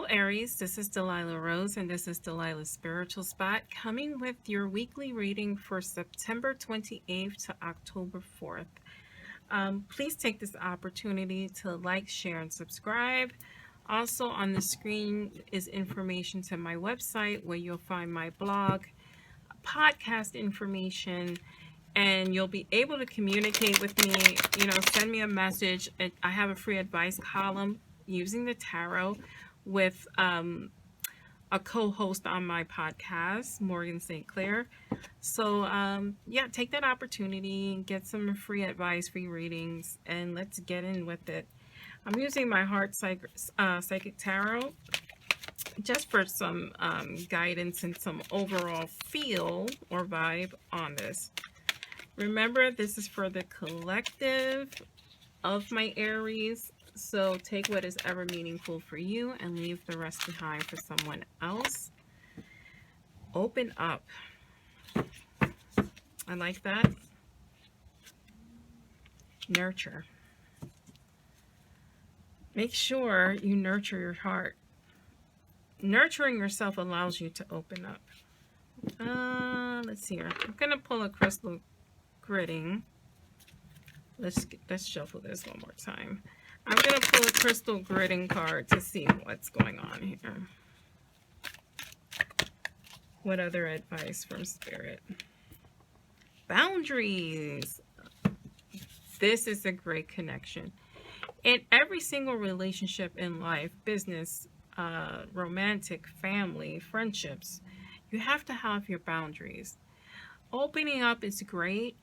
Aries, this is Delilah Rose and this is Delilahs Spiritual Spot, coming with your weekly reading for September 28th to October 4th. Please take this opportunity to like, share, and subscribe. Also on the screen is information to my website where you'll find my blog, podcast information, and you'll be able to communicate with me, send me a message. I have a free advice column using the tarot with a co-host on my podcast, Morgan St. Clair. So take that opportunity, get some free advice, free readings, and let's get in with it. I'm using my Heart Psychic Tarot just for some guidance and some overall feel or vibe on this. Remember, this is for the collective of my Aries. So take what is ever meaningful for you and leave the rest behind for someone else. Open up. I like that. Nurture. Make sure you nurture your heart. Nurturing yourself allows you to open up. Let's see here. I'm going to pull a crystal gridding. Let's shuffle this one more time. I'm going to pull a crystal gridding card to see what's going on here. What other advice from Spirit? Boundaries. This is a great connection. In every single relationship in life, business, romantic, family, friendships, you have to have your boundaries. Opening up is great,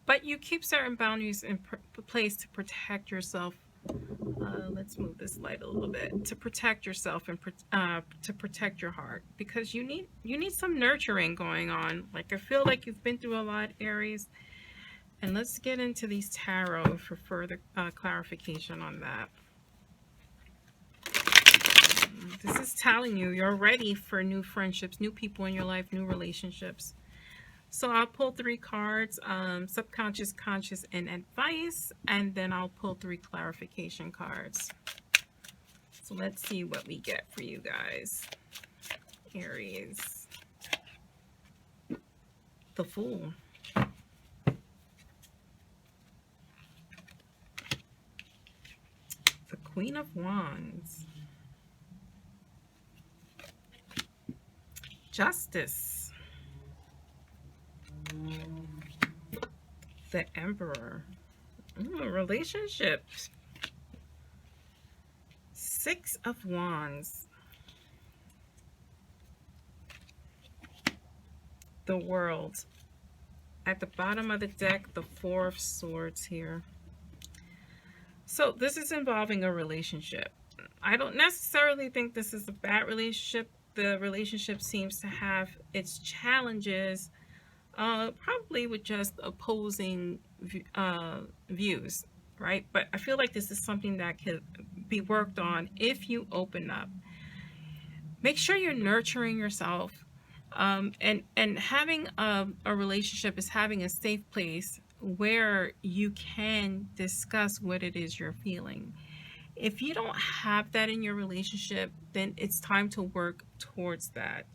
but you keep certain boundaries in place to protect yourself. Let's move this light a little bit. To protect yourself and to protect your heart, because you need some nurturing going on. Like, I feel like you've been through a lot, Aries. And let's get into these tarot for further clarification on that. This is telling you you're ready for new friendships, new people in your life, new relationships. So I'll pull 3 cards, subconscious, conscious, and advice, and then I'll pull 3 clarification cards. So let's see what we get for you guys. Aries. The Fool. The Queen of Wands. Justice. The Emperor. Relationships. 6 of Wands. The World. At the bottom of the deck, the 4 of Swords here. So this is involving a relationship. I don't necessarily think this is a bad relationship. The relationship seems to have its challenges, probably with just opposing views, right? But I feel like this is something that can be worked on if you open up. Make sure you're nurturing yourself, and having a relationship is having a safe place where you can discuss what it is you're feeling. If you don't have that in your relationship, then it's time to work towards that.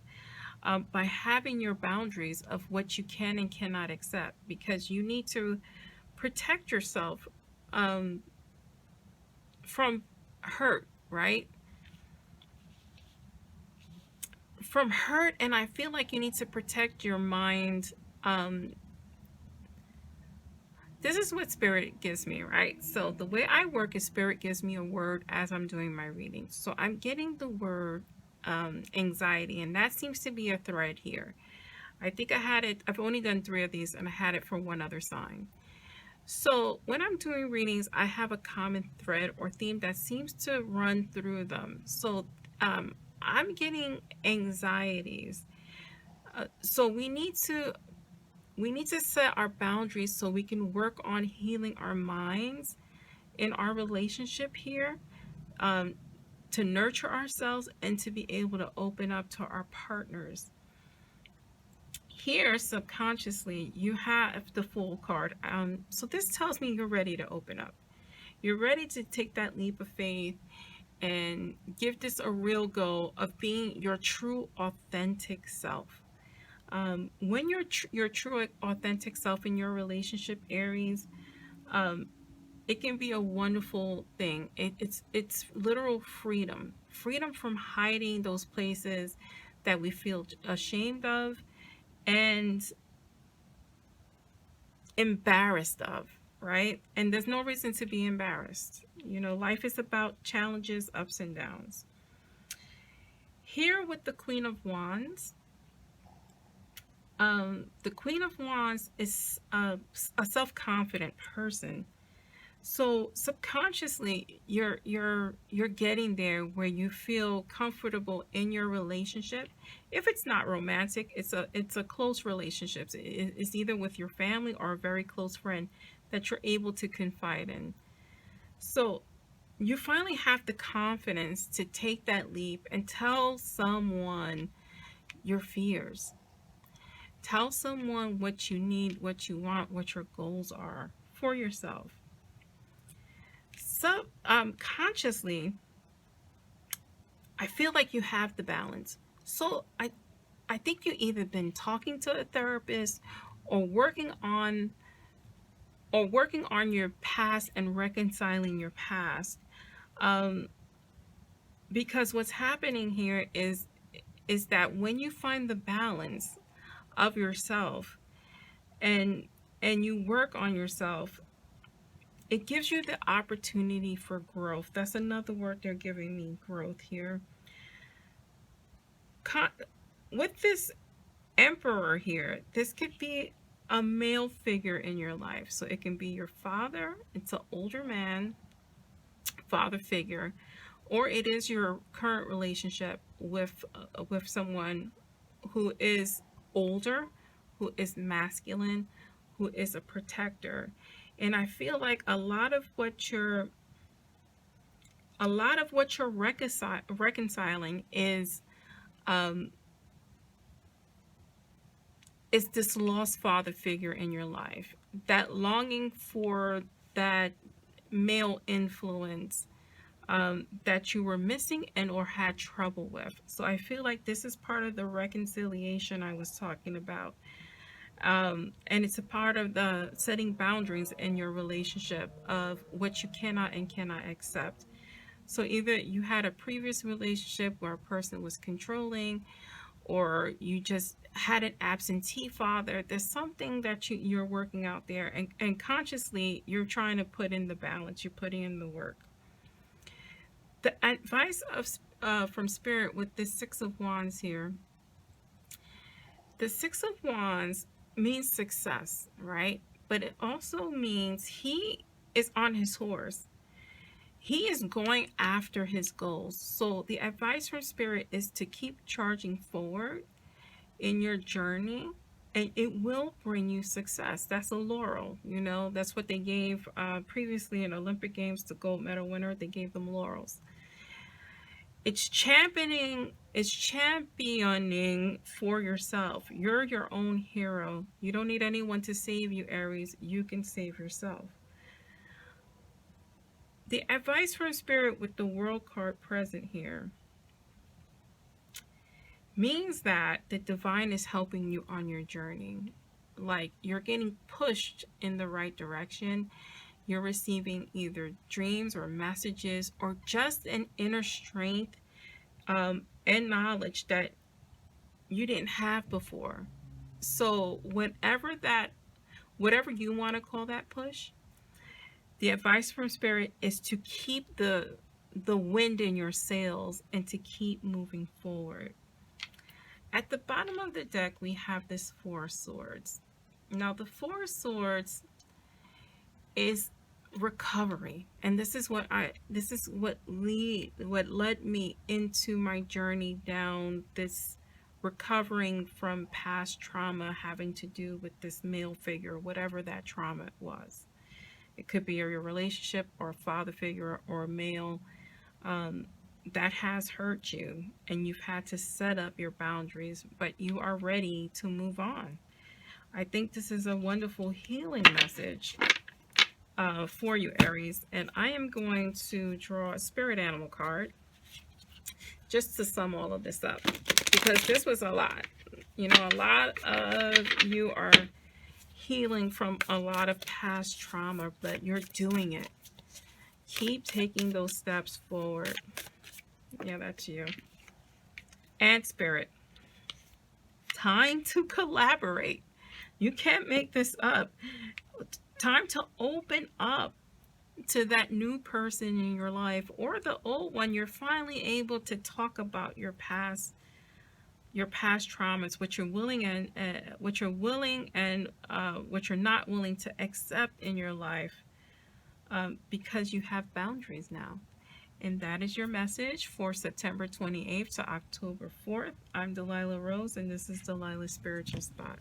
By having your boundaries of what you can and cannot accept, because you need to protect yourself from hurt, right? From hurt, and I feel like you need to protect your mind. This is what Spirit gives me, right? So the way I work is Spirit gives me a word as I'm doing my reading. So I'm getting the word anxiety, and that seems to be a thread here. I think I had it, I've only done 3 of these, and I had it for one other sign. So when I'm doing readings, I have a common thread or theme that seems to run through them. So I'm getting anxieties. So we need to set our boundaries so we can work on healing our minds in our relationship here, to nurture ourselves and to be able to open up to our partners. Here, subconsciously, you have the Fool card. So this tells me you're ready to open up. You're ready to take that leap of faith and give this a real go of being your true authentic self. When your true authentic self in your relationship, Aries, um, it can be a wonderful thing. It's literal freedom, freedom from hiding those places that we feel ashamed of and embarrassed of, right? And there's no reason to be embarrassed. You know, life is about challenges, ups and downs. Here with the Queen of Wands, the Queen of Wands is a self-confident person. So subconsciously, you're getting there where you feel comfortable in your relationship. If it's not romantic, it's a close relationship. It's either with your family or a very close friend that you're able to confide in. So you finally have the confidence to take that leap and tell someone your fears. Tell someone what you need, what you want, what your goals are for yourself. So, consciously, I feel like you have the balance. So, I think you either been talking to a therapist or working on your past and reconciling your past. Um, because what's happening here is that when you find the balance of yourself and you work on yourself, it gives you the opportunity for growth. That's another word they're giving me, growth here. With this Emperor here, this could be a male figure in your life. So it can be your father, it's an older man, father figure, or it is your current relationship with someone who is older, who is masculine, who is a protector. And I feel like a lot of what you're reconciling um, is this lost father figure in your life, that longing for that male influence that you were missing and or had trouble with. So I feel like this is part of the reconciliation I was talking about. And it's a part of the setting boundaries in your relationship of what you cannot and cannot accept. So either you had a previous relationship where a person was controlling, or you just had an absentee father. There's something that you're working out there, and consciously you're trying to put in the balance, you're putting in the work. The advice of from Spirit with this Six of Wands here, the Six of Wands means success, right? But it also means he is on his horse. He is going after his goals. So the advice from Spirit is to keep charging forward in your journey, and it will bring you success. That's a laurel. You know, that's what they gave previously in Olympic Games, the gold medal winner. They gave them laurels. It's championing for yourself. You're your own hero. You don't need anyone to save you, Aries. You can save yourself. The advice from Spirit with the World card present here means that the divine is helping you on your journey. Like, you're getting pushed in the right direction. You're receiving either dreams or messages or just an inner strength and knowledge that you didn't have before. So whatever you want to call that push, the advice from Spirit is to keep the wind in your sails and to keep moving forward. At the bottom of the deck, we have this Four of Swords. Now, the Four of Swords is recovery, and this is what led me into my journey down this recovering from past trauma having to do with this male figure, whatever that trauma was. It could be your relationship or a father figure or a male that has hurt you, and you've had to set up your boundaries, but you are ready to move on. I think this is a wonderful healing message. for you, Aries. And I am going to draw a spirit animal card just to sum all of this up, because this was a lot. You know, a lot of you are healing from a lot of past trauma, but you're doing it. Keep taking those steps forward. Yeah, that's you. And Spirit, time to collaborate. You can't make this up. Time to open up to that new person in your life, or the old one. You're finally able to talk about your past traumas, what you're willing and what you're willing and what you're not willing to accept in your life, because you have boundaries now. And that is your message for September 28th to October 4th. I'm Delilah Rose, and this is Delilah's Spiritual Spot.